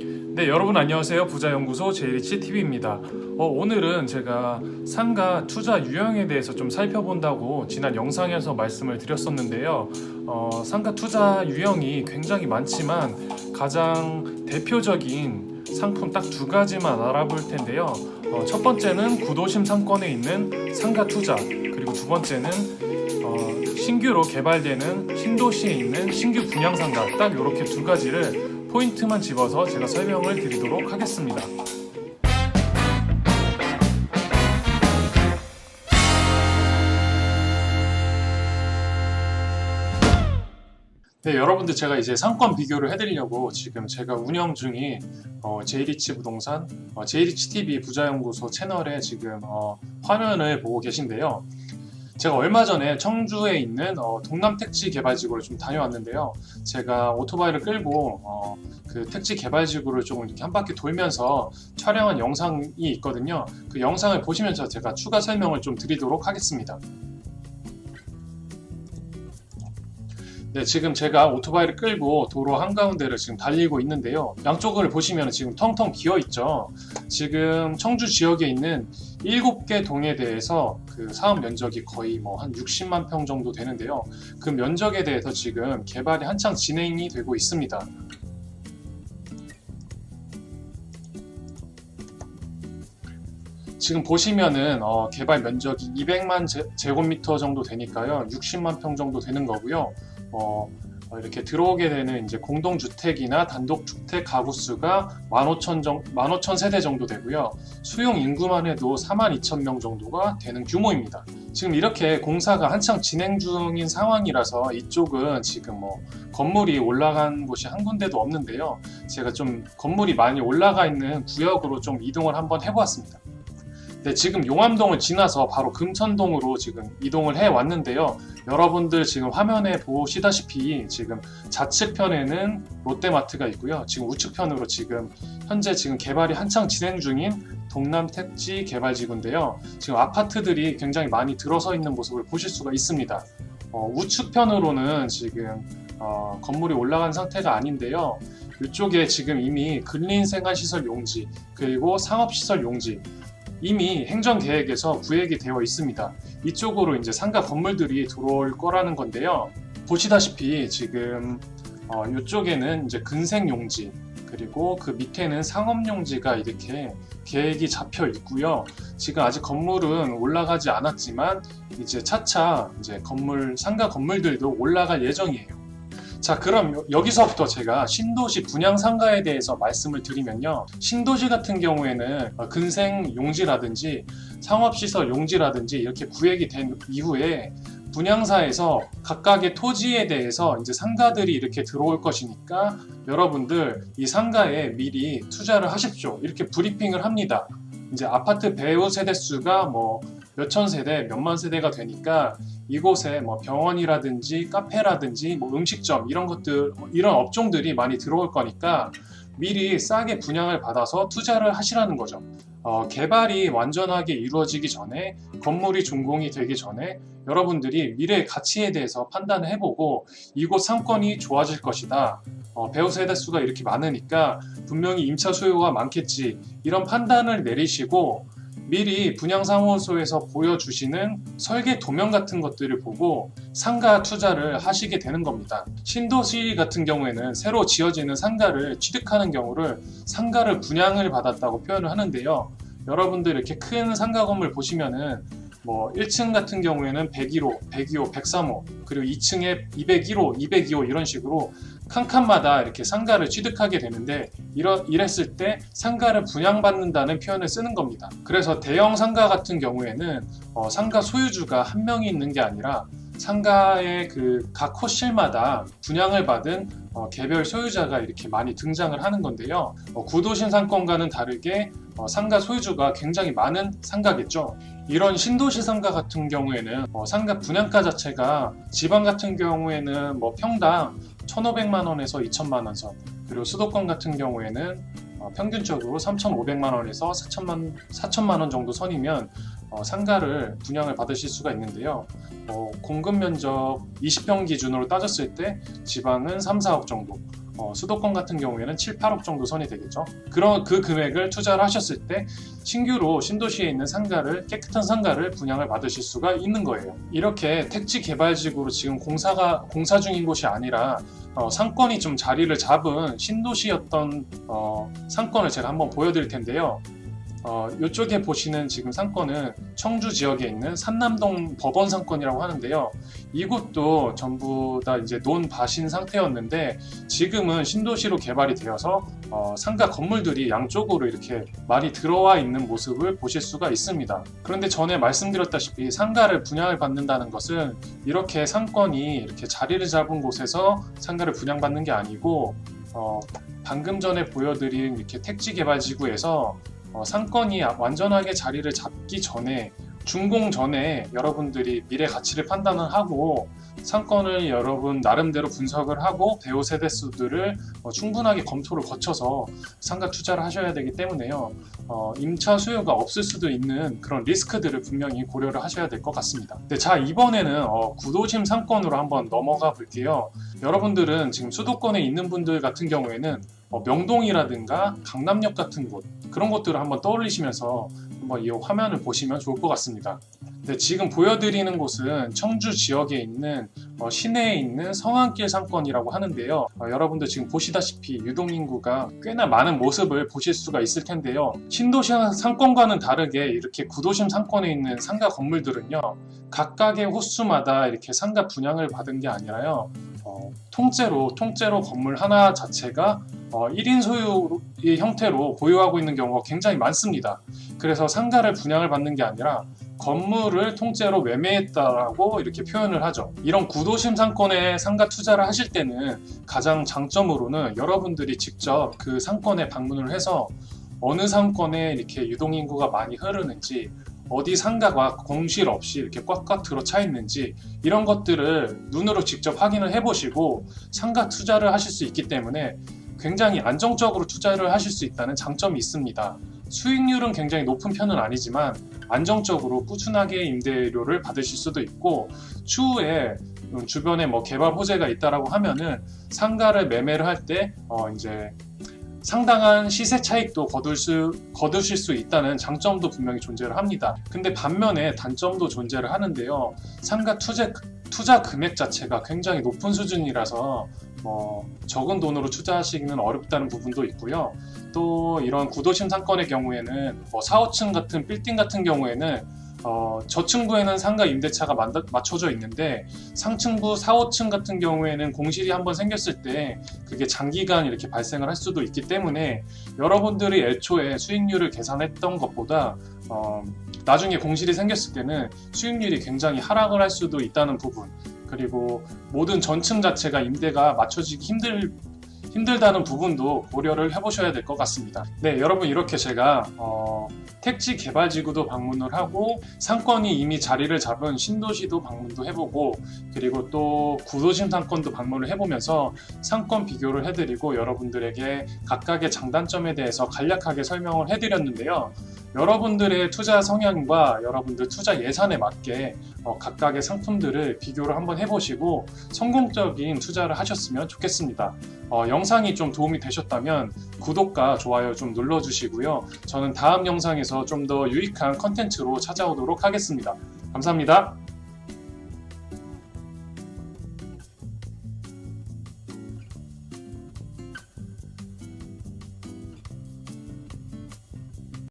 네, 여러분 안녕하세요. 부자연구소 제이리치TV입니다. 오늘은 제가 상가 투자 유형에 대해서 좀 살펴본다고 지난 영상에서 말씀을 드렸었는데요. 상가 투자 유형이 굉장히 많지만 가장 대표적인 상품 딱 두 가지만 알아볼 텐데요. 첫 번째는 구도심 상권에 있는 상가 투자, 그리고 두 번째는 신규로 개발되는 신도시에 있는 신규 분양 상가, 딱 이렇게 두 가지를 포인트만 집어서 제가 설명을 드리도록 하겠습니다. 네, 여러분들 제가 이제 상권 비교를 해드리려고 지금 제가 운영 중인 제이리치 부동산, 제이리치 TV 부자연구소 채널에 지금 화면을 보고 계신데요. 제가 얼마 전에 청주에 있는 동남 택지 개발지구를 좀 다녀왔는데요. 제가 오토바이를 끌고 그 택지 개발지구를 조금 이렇게 한 바퀴 돌면서 촬영한 영상이 있거든요. 그 영상을 보시면서 제가 추가 설명을 좀 드리도록 하겠습니다. 네, 지금 제가 오토바이를 끌고 도로 한가운데를 지금 달리고 있는데요. 양쪽을 보시면 지금 텅텅 비어 있죠. 지금 청주 지역에 있는 7개 동에 대해서 그 사업 면적이 거의 한 60만 평 정도 되는데요. 그 면적에 대해서 지금 개발이 한창 진행이 되고 있습니다. 지금 보시면은 개발 면적이 200만 제곱미터 정도 되니까요. 60만 평 정도 되는 거고요. 이렇게 들어오게 되는 이제 공동주택이나 단독주택 가구 수가 15,000 세대 정도 되고요. 수용 인구만 해도 42,000명 정도가 되는 규모입니다. 지금 이렇게 공사가 한창 진행 중인 상황이라서 이쪽은 지금 건물이 올라간 곳이 한 군데도 없는데요. 제가 좀 건물이 많이 올라가 있는 구역으로 좀 이동을 한번 해보았습니다. 네, 지금 용암동을 지나서 바로 금천동으로 지금 이동을 해 왔는데요. 여러분들 지금 화면에 보시다시피 지금 좌측편에는 롯데마트가 있고요. 지금 우측편으로 지금 현재 지금 개발이 한창 진행 중인 동남 택지 개발지구인데요. 지금 아파트들이 굉장히 많이 들어서 있는 모습을 보실 수가 있습니다. 우측편으로는 지금 건물이 올라간 상태가 아닌데요. 이쪽에 지금 이미 근린생활시설 용지, 그리고 상업시설 용지, 이미 행정계획에서 구획이 되어 있습니다. 이쪽으로 이제 상가 건물들이 들어올 거라는 건데요. 보시다시피 지금 이쪽에는 이제 근생용지, 그리고 그 밑에는 상업용지가 이렇게 계획이 잡혀 있고요. 지금 아직 건물은 올라가지 않았지만 이제 차차 이제 상가 건물들도 올라갈 예정이에요. 자, 그럼 여기서부터 제가 신도시 분양 상가에 대해서 말씀을 드리면요. 신도시 같은 경우에는 근생 용지라든지 상업시설 용지라든지 이렇게 구획이 된 이후에 분양사에서 각각의 토지에 대해서 이제 상가들이 이렇게 들어올 것이니까 여러분들 이 상가에 미리 투자를 하십시오. 이렇게 브리핑을 합니다. 이제 아파트 배우 세대 수가 몇천 세대, 몇만 세대가 되니까 이곳에 병원이라든지 카페라든지 음식점 이런 것들, 이런 업종들이 많이 들어올 거니까 미리 싸게 분양을 받아서 투자를 하시라는 거죠. 개발이 완전하게 이루어지기 전에, 건물이 준공이 되기 전에 여러분들이 미래의 가치에 대해서 판단을 해보고 이곳 상권이 좋아질 것이다. 배우 세대 수가 이렇게 많으니까 분명히 임차 수요가 많겠지. 이런 판단을 내리시고 미리 분양사무소에서 보여주시는 설계 도면 같은 것들을 보고 상가 투자를 하시게 되는 겁니다. 신도시 같은 경우에는 새로 지어지는 상가를 취득하는 경우를 상가를 분양을 받았다고 표현을 하는데요. 여러분들 이렇게 큰 상가 건물 보시면은 1층 같은 경우에는 101호, 102호, 103호, 그리고 2층에 201호, 202호 이런 식으로 칸칸마다 이렇게 상가를 취득하게 되는데 이랬을 때 상가를 분양받는다는 표현을 쓰는 겁니다. 그래서 대형 상가 같은 경우에는 상가 소유주가 한 명이 있는 게 아니라 상가의 그 각 호실마다 분양을 받은 개별 소유자가 이렇게 많이 등장을 하는 건데요. 구도심 상권과는 다르게 상가 소유주가 굉장히 많은 상가겠죠. 이런 신도시 상가 같은 경우에는 상가 분양가 자체가 지방 같은 경우에는 평당 1,500만 원에서 2,000만 원 선, 그리고 수도권 같은 경우에는 평균적으로 3,500만 원에서 4,000만 원 정도 선이면 상가를 분양을 받으실 수가 있는데요. 공급 면적 20평 기준으로 따졌을 때 지방은 3, 4억 정도, 수도권 같은 경우에는 7, 8억 정도 선이 되겠죠. 그런 그 금액을 투자를 하셨을 때 신규로 신도시에 있는 깨끗한 상가를 분양을 받으실 수가 있는 거예요. 이렇게 택지 개발지구로 지금 공사 중인 곳이 아니라 상권이 좀 자리를 잡은 신도시였던 상권을 제가 한번 보여드릴 텐데요. 이쪽에 보시는 지금 상권은 청주 지역에 있는 산남동 법원 상권이라고 하는데요. 이곳도 전부 다 이제 논밭인 상태였는데 지금은 신도시로 개발이 되어서 상가 건물들이 양쪽으로 이렇게 많이 들어와 있는 모습을 보실 수가 있습니다. 그런데 전에 말씀드렸다시피 상가를 분양을 받는다는 것은 이렇게 상권이 이렇게 자리를 잡은 곳에서 상가를 분양받는 게 아니고 방금 전에 보여드린 이렇게 택지 개발 지구에서 상권이 완전하게 자리를 잡기 전에 준공 전에 여러분들이 미래 가치를 판단을 하고 상권을 여러분 나름대로 분석을 하고 배우 세대수들을 충분하게 검토를 거쳐서 상가 투자를 하셔야 되기 때문에요. 임차 수요가 없을 수도 있는 그런 리스크들을 분명히 고려를 하셔야 될 것 같습니다. 네, 자, 이번에는 구도심 상권으로 한번 넘어가 볼게요. 여러분들은 지금 수도권에 있는 분들 같은 경우에는 명동이라든가 강남역 같은 곳, 그런 곳들을 한번 떠올리시면서 한번 이 화면을 보시면 좋을 것 같습니다. 네, 지금 보여드리는 곳은 청주 지역에 있는 시내에 있는 성안길 상권이라고 하는데요. 여러분들 지금 보시다시피 유동인구가 꽤나 많은 모습을 보실 수가 있을 텐데요. 신도시 상권과는 다르게 이렇게 구도심 상권에 있는 상가 건물들은요, 각각의 호수마다 이렇게 상가 분양을 받은 게 아니라요, 통째로 건물 하나 자체가 1인 소유의 형태로 보유하고 있는 경우가 굉장히 많습니다. 그래서 상가를 분양을 받는 게 아니라 건물을 통째로 매매했다라고 이렇게 표현을 하죠. 이런 구도심 상권에 상가 투자를 하실 때는 가장 장점으로는 여러분들이 직접 그 상권에 방문을 해서 어느 상권에 이렇게 유동인구가 많이 흐르는지, 어디 상가가 공실 없이 이렇게 꽉꽉 들어차 있는지, 이런 것들을 눈으로 직접 확인을 해보시고 상가 투자를 하실 수 있기 때문에 굉장히 안정적으로 투자를 하실 수 있다는 장점이 있습니다. 수익률은 굉장히 높은 편은 아니지만 안정적으로 꾸준하게 임대료를 받으실 수도 있고, 추후에 주변에 개발 호재가 있다라고 하면은 상가를 매매를 할 때 이제 상당한 시세 차익도 거두실 수 있다는 장점도 분명히 존재를 합니다. 근데 반면에 단점도 존재를 하는데요. 상가 투자 금액 자체가 굉장히 높은 수준이라서 적은 돈으로 투자하시기는 어렵다는 부분도 있고요. 또 이런 구도심 상권의 경우에는 4, 5층 같은 빌딩 같은 경우에는 저층부에는 상가 임대차가 맞춰져 있는데 상층부 4, 5층 같은 경우에는 공실이 한번 생겼을 때 그게 장기간 이렇게 발생을 할 수도 있기 때문에 여러분들이 애초에 수익률을 계산했던 것보다 나중에 공실이 생겼을 때는 수익률이 굉장히 하락을 할 수도 있다는 부분, 그리고 모든 전층 자체가 임대가 맞춰지기 힘들다는 부분도 고려를 해보셔야 될 것 같습니다. 네, 여러분, 이렇게 제가 택지 개발지구도 방문을 하고 상권이 이미 자리를 잡은 신도시도 방문도 해보고, 그리고 또 구도심 상권도 방문을 해보면서 상권 비교를 해드리고 여러분들에게 각각의 장단점에 대해서 간략하게 설명을 해드렸는데요. 여러분들의 투자 성향과 여러분들 투자 예산에 맞게 각각의 상품들을 비교를 한번 해보시고 성공적인 투자를 하셨으면 좋겠습니다. 영상이 좀 도움이 되셨다면 구독과 좋아요 좀 눌러주시고요. 저는 다음 영상에서 좀 더 유익한 컨텐츠로 찾아오도록 하겠습니다. 감사합니다.